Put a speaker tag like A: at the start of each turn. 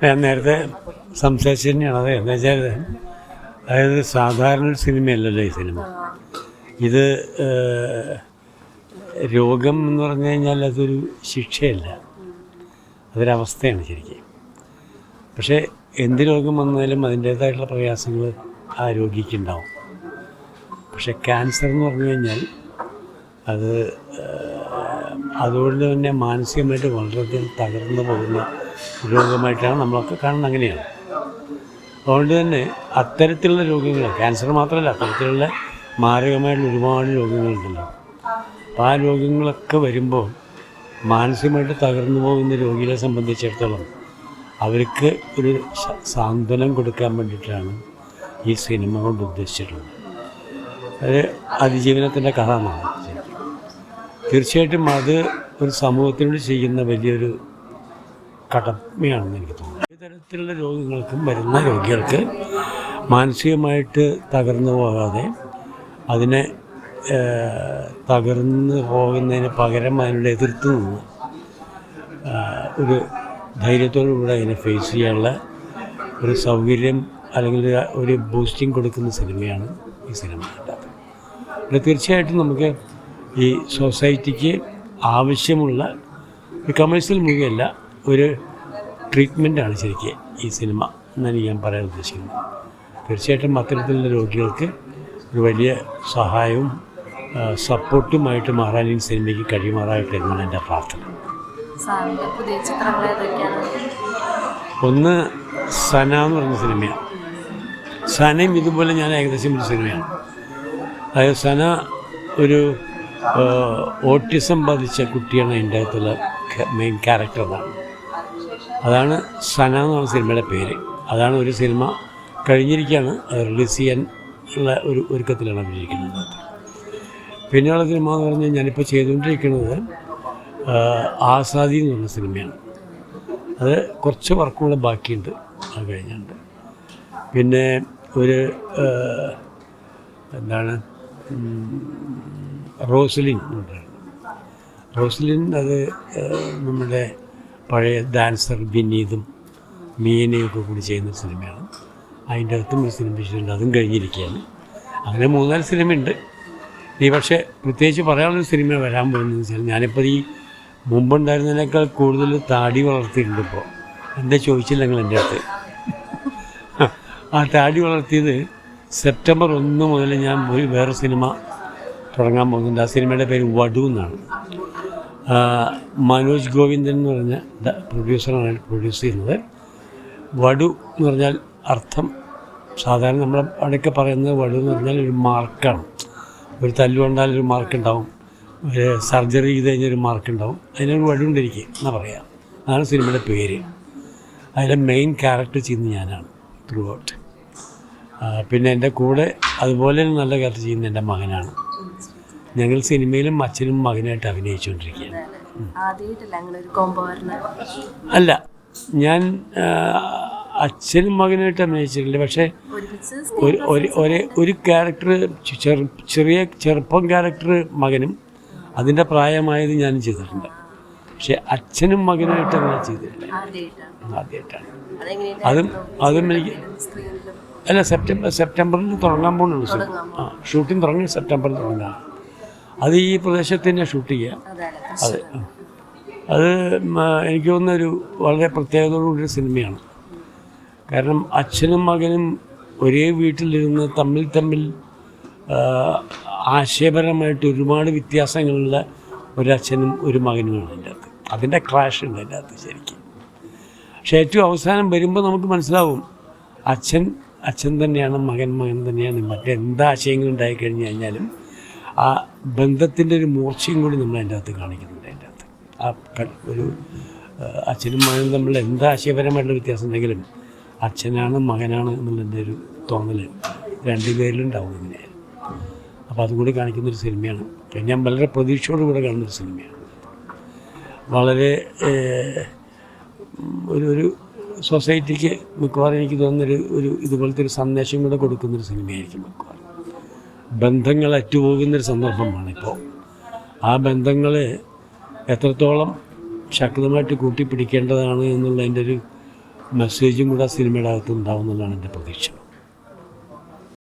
A: ഞാൻ നേരത്തെ സംസാരിച്ചു തന്നെയാണ്. അത് എന്താ വെച്ചാൽ അതായത് സാധാരണ ഒരു സിനിമയല്ലല്ലോ ഈ സിനിമ. ഇത് രോഗം എന്ന് പറഞ്ഞു കഴിഞ്ഞാൽ അതൊരു ശിക്ഷയല്ല, അതൊരവസ്ഥയാണ് ശരിക്കും. പക്ഷേ എന്ത് രോഗം വന്നാലും അതിൻ്റേതായിട്ടുള്ള പ്രയാസങ്ങൾ ആ രോഗിക്കുണ്ടാവും. പക്ഷെ ക്യാൻസർ എന്ന് പറഞ്ഞു കഴിഞ്ഞാൽ അത് അതുകൊണ്ട് തന്നെ മാനസികമായിട്ട് വളരെയധികം തകർന്നു പോകുന്ന രോഗമായിട്ടാണ് നമ്മളൊക്കെ കാണുന്നത്. അങ്ങനെയാണ്. അതുകൊണ്ട് തന്നെ അത്തരത്തിലുള്ള രോഗങ്ങൾ, ക്യാൻസർ മാത്രമല്ല, അത്തരത്തിലുള്ള മാരകമായിട്ടുള്ള ഒരുപാട് രോഗങ്ങളുണ്ടല്ലോ. അപ്പോൾ ആ രോഗങ്ങളൊക്കെ വരുമ്പോൾ മാനസികമായിട്ട് തകർന്നു പോകുന്ന രോഗികളെ സംബന്ധിച്ചിടത്തോളം അവർക്ക് ഒരു സാന്ത്വനം കൊടുക്കാൻ വേണ്ടിയിട്ടാണ് ഈ സിനിമ കൊണ്ട് ഉദ്ദേശിച്ചിട്ടുള്ളത്. അത് അതിജീവനത്തിൻ്റെ കഥ എന്നാണ്. തീർച്ചയായിട്ടും അത് ഒരു സമൂഹത്തിനോട് ചെയ്യുന്ന വലിയൊരു കടമയാണെന്ന് എനിക്ക് തോന്നുന്നു. ഇത്തരത്തിലുള്ള രോഗങ്ങൾക്കും വരുന്ന രോഗികൾക്ക് മാനസികമായിട്ട് തകർന്നു പോകാതെ അതിനെ തകർന്നു പോകുന്നതിന് പകരം അതിനോട് എതിർത്ത് നിന്ന് ഒരു ധൈര്യത്തോടുകൂടെ അതിനെ ഫേസ് ചെയ്യാനുള്ള ഒരു സൗകര്യം അല്ലെങ്കിൽ ഒരു ബൂസ്റ്റിംഗ് കൊടുക്കുന്ന സിനിമയാണ് ഈ സിനിമ. പിന്നെ തീർച്ചയായിട്ടും നമുക്ക് ഈ സൊസൈറ്റിക്ക് ആവശ്യമുള്ള ഒരു കമേഴ്ഷ്യൽ മൂവിയല്ല, ഒരു ട്രീറ്റ്മെൻറ്റാണ് ശരിക്കും ഈ സിനിമ എന്നാണ് ഞാൻ പറയാൻ ഉദ്ദേശിക്കുന്നത്. തീർച്ചയായിട്ടും അത്തരത്തിലുള്ള രോഗികൾക്ക് ഒരു വലിയ സഹായവും സപ്പോർട്ടുമായിട്ട് മാറാൻ ഈ സിനിമയ്ക്ക് കഴിയുമാറാകട്ടെ എന്നാണ് എൻ്റെ പ്രാർത്ഥന. ഒന്ന് സന എന്ന് പറഞ്ഞ സിനിമയാണ്. സനയും ഇതുപോലെ ഞാൻ ഏകദേശം ഒരു സിനിമയാണ്. അതായത് സന ഒരു ഓട്ടിസം ബാധിച്ച കുട്ടിയാണ് അതിൻ്റെ അകത്തുള്ള മെയിൻ ക്യാരക്ടർ. അതാണ് സന എന്നാണ് സിനിമയുടെ പേര്. അതാണ് ഒരു സിനിമ കഴിഞ്ഞിരിക്കുകയാണ്, അത് റിലീസ് ചെയ്യാൻ ഉള്ള ഒരു ഒരുക്കത്തിലാണ് അഭിനയിക്കുന്നത്. പിന്നെയുള്ള സിനിമ എന്ന് പറഞ്ഞാൽ ഞാനിപ്പോൾ ചെയ്തുകൊണ്ടിരിക്കുന്നത് ആസാദി എന്ന് പറഞ്ഞ സിനിമയാണ്. അത് കുറച്ച് വർക്കുകൾ ബാക്കിയുണ്ട്, അത് കഴിഞ്ഞുണ്ട്. പിന്നെ ഒരു എന്താണ് റോസ്ലിൻ അത് നമ്മുടെ പഴയ ഡാൻസർ വിനീതും മീനയൊക്കെ കൂടി ചെയ്യുന്ന സിനിമയാണ്. അതിൻ്റെ അകത്തും ഒരു സിനിമ ചെയ്തിട്ടുണ്ട്, അതും കഴിഞ്ഞിരിക്കുകയാണ്. അങ്ങനെ 3-4 സിനിമയുണ്ട്. ഈ പക്ഷേ പ്രത്യേകിച്ച് പറയാനുള്ളൊരു സിനിമ വരാൻ പോകുന്നതെന്ന് വെച്ചാൽ, ഞാനിപ്പോൾ ഈ മുമ്പുണ്ടായിരുന്നതിനേക്കാൾ കൂടുതൽ താടി വളർത്തിയിട്ടുണ്ട്. ഇപ്പോൾ എന്താ ചോദിച്ചില്ല നിങ്ങൾ എൻ്റെ അടുത്ത്. ആ താടി വളർത്തിയത് സെപ്റ്റംബർ 1 മുതൽ ഞാൻ വേറെ സിനിമ തുടങ്ങാൻ പോകുന്നുണ്ട്. ആ സിനിമയുടെ പേര് വടു എന്നാണ്. മനോജ് ഗോവിന്ദൻ എന്ന് പറഞ്ഞ പ്രൊഡ്യൂസറാണ് പ്രൊഡ്യൂസ് ചെയ്യുന്നത്. വടു എന്ന് പറഞ്ഞാൽ അർത്ഥം സാധാരണ നമ്മൾ അവിടെയൊക്കെ പറയുന്നത് വടു എന്ന് പറഞ്ഞാൽ ഒരു മാർക്കാണ്. ഒരു തല്ല് കൊണ്ടാൽ ഒരു മാർക്കുണ്ടാവും, ഒരു സർജറി ചെയ്ത് കഴിഞ്ഞൊരു മാർക്കുണ്ടാവും. അതിനൊരു വടുകൊണ്ടിരിക്കുക എന്നാ പറയാം. അതാണ് സിനിമയുടെ പേര്. അതിലെ മെയിൻ ക്യാരക്ടർ ചെയ്യുന്നത് ഞാനാണ് ത്രൂ ഔട്ട്. പിന്നെ എൻ്റെ കൂടെ അതുപോലെ നല്ല ക്യാരക്ടർ ചെയ്യുന്ന എൻ്റെ മകനാണ്. ഞങ്ങൾ സിനിമയിലും അച്ഛനും മകനായിട്ട് അഭിനയിച്ചുകൊണ്ടിരിക്കുകയാണ്. അല്ല, ഞാൻ അച്ഛനും മകനായിട്ട് അഭിനയിച്ചിട്ടില്ല. പക്ഷേ ഒരു ക്യാരക്ടർ, ചെറുപ്പം ക്യാരക്ടർ മകനും അതിൻ്റെ പ്രായമായത് ഞാനും ചെയ്തിട്ടുണ്ട്. പക്ഷെ അച്ഛനും മകനായിട്ട് അങ്ങനെ ചെയ്തിട്ടില്ല, ആദ്യമായിട്ടാണ്. അതും എനിക്ക് അല്ല, സെപ്റ്റംബറിൽ തുടങ്ങാൻ പോകുന്നുള്ളൂ. ഷൂട്ടിംഗ് തുടങ്ങി സെപ്റ്റംബറിൽ തുടങ്ങാം. അത് ഈ പ്രദേശത്ത് തന്നെ ഷൂട്ട് ചെയ്യാം. അത് എനിക്ക് തോന്നുന്നൊരു വളരെ പ്രത്യേകതയോടുകൂടിയൊരു സിനിമയാണ്. കാരണം അച്ഛനും മകനും ഒരേ വീട്ടിലിരുന്ന് തമ്മിൽ ആശയപരമായിട്ട് ഒരുപാട് വ്യത്യാസങ്ങളുള്ള ഒരച്ഛനും ഒരു മകനുമാണ് അതിൻ്റെ അകത്ത്. അതിൻ്റെ ക്ലാഷ് ഉണ്ട് അതിൻ്റെ അകത്ത് ശരിക്കും. പക്ഷേ ഏറ്റവും അവസാനം വരുമ്പോൾ നമുക്ക് മനസ്സിലാവും അച്ഛൻ തന്നെയാണ്, മകൻ തന്നെയാണ്. മറ്റെന്താ ആശയങ്ങൾ ഉണ്ടായിക്കഴിഞ്ഞ് കഴിഞ്ഞാലും ആ ബന്ധത്തിൻ്റെ ഒരു മൂർച്ചയും കൂടി നമ്മൾ അതിൻ്റെ അകത്ത് കാണിക്കുന്നുണ്ട്. അതിൻ്റെ അകത്ത് ആ ഒരു അച്ഛനും മകനും തമ്മിൽ എന്താ ആശയപരമായിട്ടുള്ള വ്യത്യാസം ഉണ്ടെങ്കിലും അച്ഛനാണ് മകനാണ് എന്നുള്ളതിൻ്റെ ഒരു തോന്നൽ രണ്ടുപേരിലുണ്ടാവും ഇങ്ങനെ. അപ്പോൾ അതുകൂടി കാണിക്കുന്നൊരു സിനിമയാണ്. ഞാൻ വളരെ പ്രതീക്ഷയോടുകൂടെ കാണുന്നൊരു സിനിമയാണ്. വളരെ ഒരു സൊസൈറ്റിക്ക് മിക്കവാറും എനിക്ക് തോന്നുന്നൊരു ഇതുപോലത്തെ ഒരു സന്ദേശം കൂടെ കൊടുക്കുന്നൊരു സിനിമയായിരിക്കും മിക്കവാറും. ബന്ധങ്ങൾ അറ്റുപോകുന്നൊരു സന്ദർഭമാണ് ഇപ്പോൾ. ആ ബന്ധങ്ങൾ എത്രത്തോളം ശക്തമായിട്ട് കൂട്ടിപ്പിടിക്കേണ്ടതാണ് എന്നുള്ളതിൻ്റെ ഒരു മെസ്സേജും കൂടെ സിനിമയുടെ അകത്ത് ഉണ്ടാവും എന്നുള്ളതാണ് എൻ്റെ പ്രതീക്ഷ.